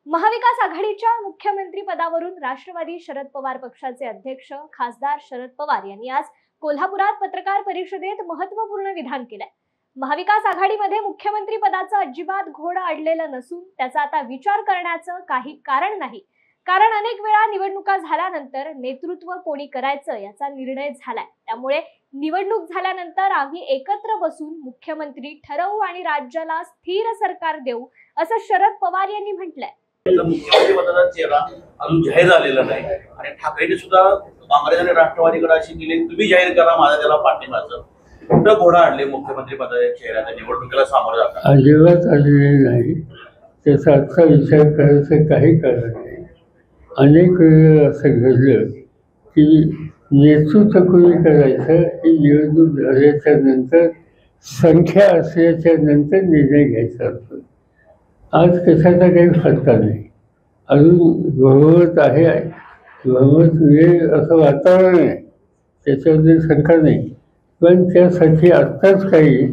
महाविकास आघाडीच्या मुख्यमंत्री पदावरून राष्ट्रवादी शरद पवार पक्षाचे अध्यक्ष खासदार शरद पवार यांनी आज कोल्हापुरात पत्रकार परिषदेत महत्त्वपूर्ण विधान केले। महाविकास आघाडीमध्ये मुख्यमंत्री पदाचा अजिबात घोडा अडलेला नसून त्याचा आता विचार करण्याचं काही कारण नाही, कारण अनेक वेळा निवडणुका झाल्यानंतर नेतृत्व कोणी करायचं याचा निर्णय झालाय। त्यामुळे निवडणूक झाल्यानंतर आम्ही एकत्र बसून मुख्यमंत्री ठरवू आणि राज्याला स्थिर सरकार देऊ, असं शरद पवार यांनी म्हटलंय। मुख्यमंत्री पदाचा चेहरा अजून जाहीर झालेला नाही आणि ठाकरेंनी सुद्धा काँग्रेस आणि राष्ट्रवादीकडे अशी केली, तुम्ही जाहीर करा माझा त्याला पाठिंबाचं। कुठं घोडा आणले मुख्यमंत्री पदाच्या चेहऱ्याच्या निवडणुकीला सामोरं जातात? अजिबात आलेले नाही, त्याचा आजचा विचार करायचं काही कारण नाही। अनेक वेळा असं घडलं की नेतृत्व कोणी करायचं ही निवडणूक झाल्याच्या नंतर, संख्या असल्याच्या नंतर निर्णय घ्यायचा असतो। आज कशाचा काही फटका नाही, अजून बहुमत आहे, बहुमत मिळेल असं वातावरण आहे, त्याच्याबद्दल शंका नाही, पण त्यासाठी आत्ताच काही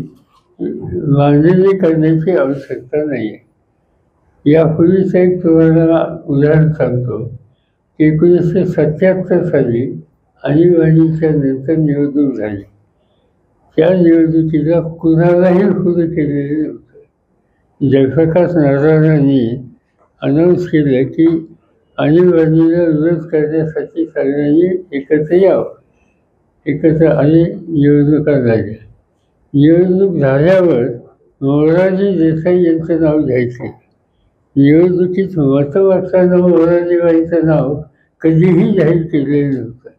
मांडणी करण्याची आवश्यकता नाही आहे। यापूर्वीचं एक तुम्हाला उदाहरण सांगतो की 1977 साली आणीबाणीच्या नंतर निवडणूक झाली। त्या निवडणुकीला कुणालाही विरोध केलेले नव्हतं। जयप्रकाश नारायणांनी अनाऊन्स केलं की आणीबाणीला विरोध करण्यासाठी सगळ्यांनी एकत्र यावं, एकत्र आणि निवडणुका झाल्या। निवडणूक झाल्यावर मोरारजी देसाई यांचं नाव घ्यायचे, निवडणुकीत मतं मागताना मोरारजीबाईंचं नाव कधीही जाहीर केलेलं नव्हतं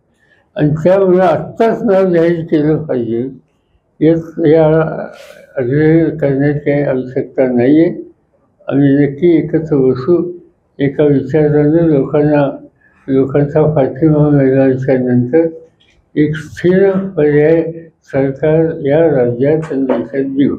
आणि त्यामुळे आत्ताच नाव जाहीर केलं पाहिजे या आग्रह करण्याची काही आवश्यकता नाही आहे। आम्ही नक्की एकत्र बसू, एका विचारानं लोकांचा पाठिंबा मिळाल्याच्या नंतर एक स्थिर पर्याय सरकार या राज्यात देशात देऊ।